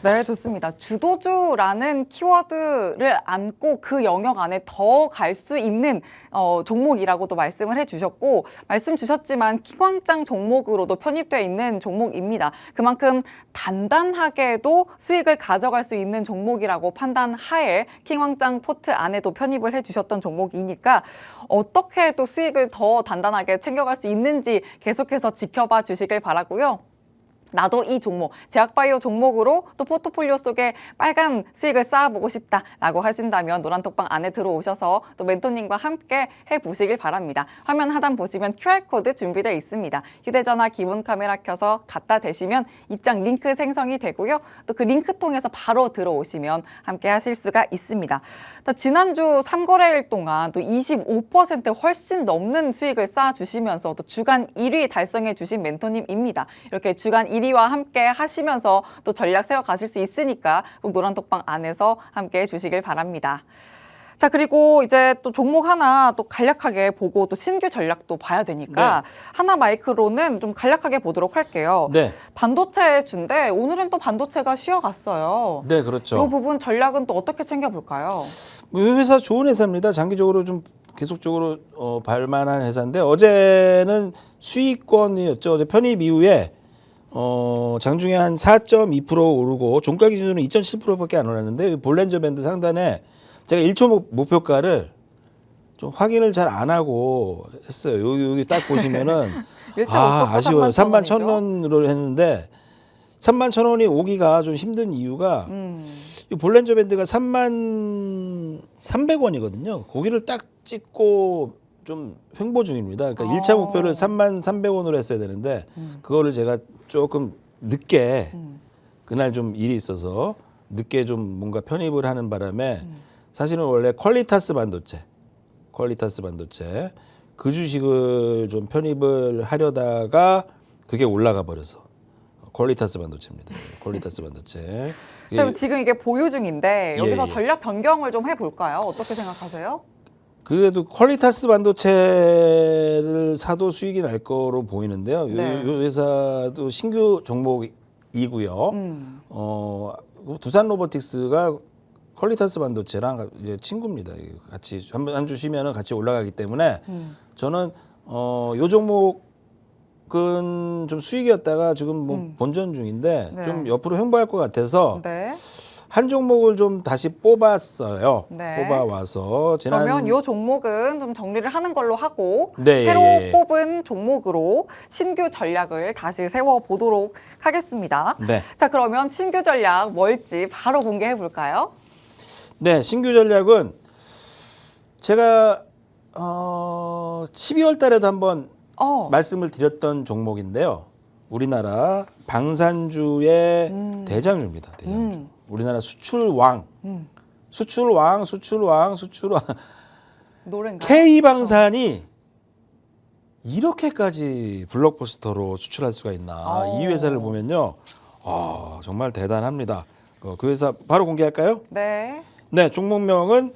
네, 좋습니다. 주도주라는 키워드를 안고 그 영역 안에 더 갈 수 있는 종목이라고도 말씀을 해주셨고, 말씀 주셨지만 킹왕짱 종목으로도 편입되어 있는 종목입니다. 그만큼 단단하게도 수익을 가져갈 수 있는 종목이라고 판단하에 킹왕짱 포트 안에도 편입을 해주셨던 종목이니까 어떻게 또 수익을 더 단단하게 챙겨갈 수 있는지 계속해서 지켜봐 주시길 바라고요. 나도 이 종목, 제약바이오 종목으로 또 포트폴리오 속에 빨간 수익을 쌓아보고 싶다라고 하신다면 노란톡방 안에 들어오셔서 또 멘토님과 함께 해보시길 바랍니다. 화면 하단 보시면 QR코드 준비되어 있습니다. 휴대전화 기본 카메라 켜서 갖다 대시면 입장 링크 생성이 되고요. 또 그 링크 통해서 바로 들어오시면 함께 하실 수가 있습니다. 또 지난주 3거래일 동안 또 25% 훨씬 넘는 수익을 쌓아주시면서 또 주간 1위 달성해 주신 멘토님입니다. 이렇게 주간 1위와 함께 하시면서 또 전략 세워 가실 수 있으니까 꼭 노란톡방 안에서 함께 해주시길 바랍니다. 자, 그리고 이제 또 종목 하나 또 간략하게 보고 또 신규 전략도 봐야 되니까 하나 마이크로는 좀 간략하게 보도록 할게요. 네. 반도체 주인데 오늘은 또 반도체가 쉬어갔어요. 네, 그렇죠. 이 부분 전략은 또 어떻게 챙겨볼까요? 이 회사 좋은 회사입니다. 장기적으로 좀 계속적으로 발만한 회사인데 어제는 수익권이었죠. 어제 편입 이후에 장중에 한 4.2% 오르고 종가 기준으로 2.7%밖에 안 올랐는데 볼렌저 밴드 상단에 제가 1초 목표가를 좀 확인을 잘 안 하고 했어요. 여기 딱 보시면은 아쉬워요. 31,000원으로 했는데 31,000원이 오기가 좀 힘든 이유가 이 볼렌저 밴드가 33,300원이거든요. 거기를 딱 찍고 좀 횡보 중입니다. 그러니까 1차 목표를 33,300원으로 했어야 되는데 그거를 제가 조금 늦게 그날 좀 일이 있어서 늦게 좀 뭔가 편입을 하는 바람에 사실은 원래 퀄리타스 반도체 그 주식을 좀 편입을 하려다가 그게 올라가 버려서 퀄리타스 반도체입니다. 퀄리타스 반도체. 그럼 지금 이게 보유 중인데 여기서 예. 전략 변경을 좀 해볼까요? 어떻게 생각하세요? 그래도 퀄리타스 반도체를 사도 수익이 날 거로 보이는데요. 네. 이 회사도 신규 종목이고요. 두산 로보틱스가 퀄리타스 반도체랑 이제 친구입니다. 같이 한 주시면은 같이 올라가기 때문에 저는 요 종목은 좀 수익이었다가 지금 뭐 본전 중인데 네. 좀 옆으로 횡보할 것 같아서 네. 한 종목을 좀 다시 뽑았어요. 네. 뽑아와서 그러면 이 종목은 좀 정리를 하는 걸로 하고 네, 새로 예. 뽑은 종목으로 신규 전략을 다시 세워보도록 하겠습니다. 네. 자, 그러면 신규 전략 뭘지 바로 공개해 볼까요? 네, 신규 전략은 제가 12월 달에도 한번 말씀을 드렸던 종목인데요. 우리나라 방산주의 대장주입니다. 대장주. 우리나라 수출왕. 수출왕. 노래인가요? K방산이 이렇게까지 블록버스터로 수출할 수가 있나. 이 회사를 보면요. 정말 대단합니다. 그 회사 바로 공개할까요? 네. 네, 종목명은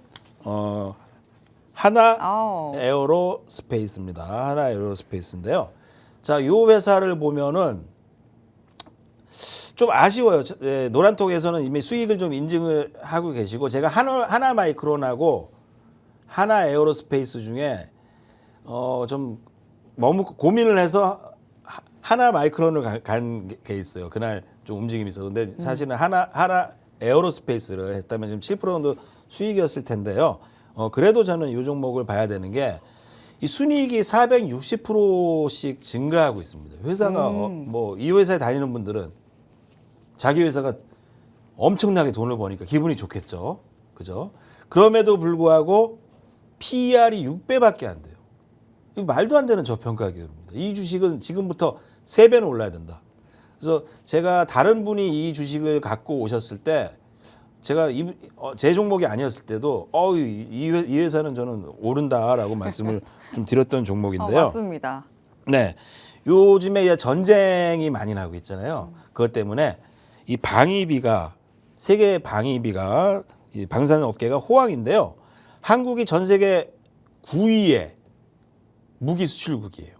하나 아우. 에어로스페이스입니다. 하나 에어로스페이스인데요. 자, 요 회사를 보면은 좀 아쉬워요. 노란톡에서는 이미 수익을 좀 인증을 하고 계시고 제가 하나 마이크론하고 하나 에어로스페이스 중에 좀 너무 고민을 해서 하나 마이크론을 간 게 있어요. 그날 좀 움직임이 있었는데 사실은 하나 에어로스페이스를 했다면 지금 7% 정도 수익이었을 텐데요. 그래도 저는 이 종목을 봐야 되는 게 이 순이익이 460%씩 증가하고 있습니다. 회사가 뭐 이 회사에 다니는 분들은 자기 회사가 엄청나게 돈을 버니까 기분이 좋겠죠. 그죠? 그럼에도 불구하고 PER이 6배밖에 안 돼요. 이거 말도 안 되는 저평가 기업입니다. 이 주식은 지금부터 3배는 올라야 된다. 그래서 제가 다른 분이 이 주식을 갖고 오셨을 때 제가 제 종목이 아니었을 때도 이 회사는 저는 오른다라고 말씀을 좀 드렸던 종목인데요. 맞습니다. 네, 요즘에 전쟁이 많이 나고 있잖아요. 그것 때문에 이 방위비가 세계 방위비가 이 방산업계가 호황인데요. 한국이 전 세계 9위의 무기 수출국이에요.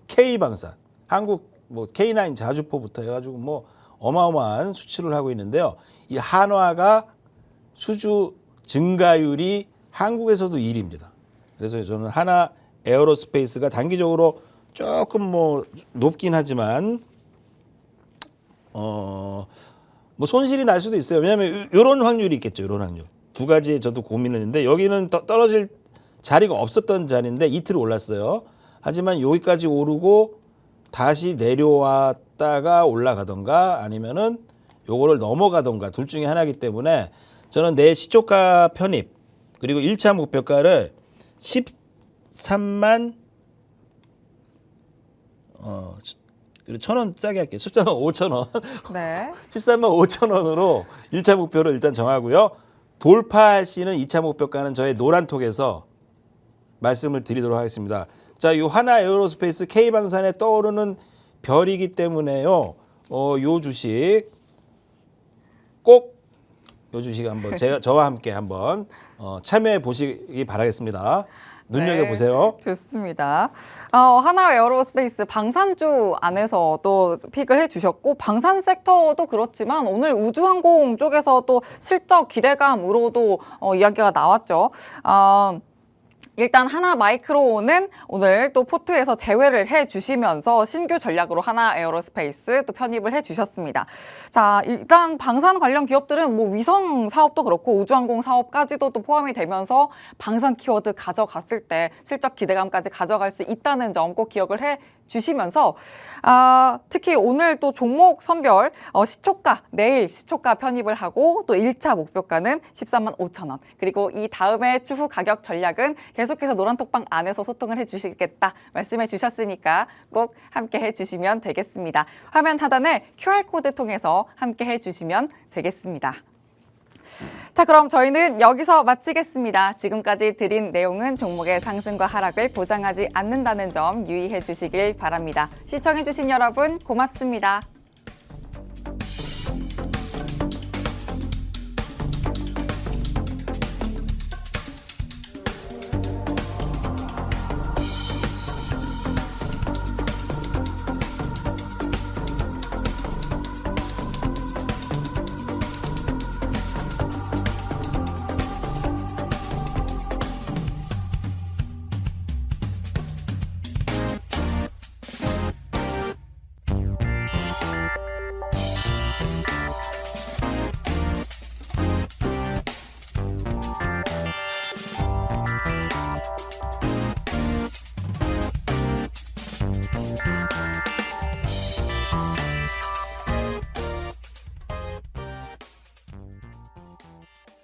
K방산, 한국 뭐 K9 자주포부터 해가지고 뭐 어마어마한 수출을 하고 있는데요. 이 한화가 수주 증가율이 한국에서도 1위입니다. 그래서 저는 하나 에어로스페이스가 단기적으로 조금 뭐 높긴 하지만 뭐 손실이 날 수도 있어요. 왜냐하면 이런 확률이 있겠죠. 이런 확률. 두 가지에 저도 고민을 했는데 여기는 떨어질 자리가 없었던 자리인데 이틀 올랐어요. 하지만 여기까지 오르고 다시 내려왔다가 올라가던가 아니면은 요거를 넘어가던가 둘 중에 하나이기 때문에 저는 내 시초가 편입 그리고 1차 목표가를 13만 1,000원 싸게 할게요. 13만 5천 원. 네. 13만 5천 원으로 1차 목표를 일단 정하고요. 돌파할 시는 2차 목표가는 저의 노란톡에서 말씀을 드리도록 하겠습니다. 자, 이 하나 에어로스페이스 K방산에 떠오르는 별이기 때문에요. 요 주식 꼭 요 주식 한번 저와 함께 한번 참여해 보시기 바라겠습니다. 눈여겨보세요. 네, 좋습니다. 하나 에어로스페이스 방산주 안에서 또 픽을 해주셨고 방산 섹터도 그렇지만 오늘 우주항공 쪽에서 또 실적 기대감으로도 이야기가 나왔죠. 일단 하나 마이크로는 오늘 또 포트에서 제외를 해주시면서 신규 전략으로 하나 에어로스페이스 또 편입을 해주셨습니다. 자, 일단 방산 관련 기업들은 뭐 위성 사업도 그렇고 우주항공 사업까지도 또 포함이 되면서 방산 키워드 가져갔을 때 실적 기대감까지 가져갈 수 있다는 점 꼭 기억을 해 주시면서 특히 오늘 또 종목 선별 시초가 내일 시초가 편입을 하고 또 1차 목표가는 13만 5천 원 그리고 이 다음에 추후 가격 전략은 계속해서 노란톡방 안에서 소통을 해주시겠다 말씀해 주셨으니까 꼭 함께 해주시면 되겠습니다. 화면 하단에 QR코드 통해서 함께 해주시면 되겠습니다. 자, 그럼 저희는 여기서 마치겠습니다. 지금까지 드린 내용은 종목의 상승과 하락을 보장하지 않는다는 점 유의해 주시길 바랍니다. 시청해 주신 여러분 고맙습니다.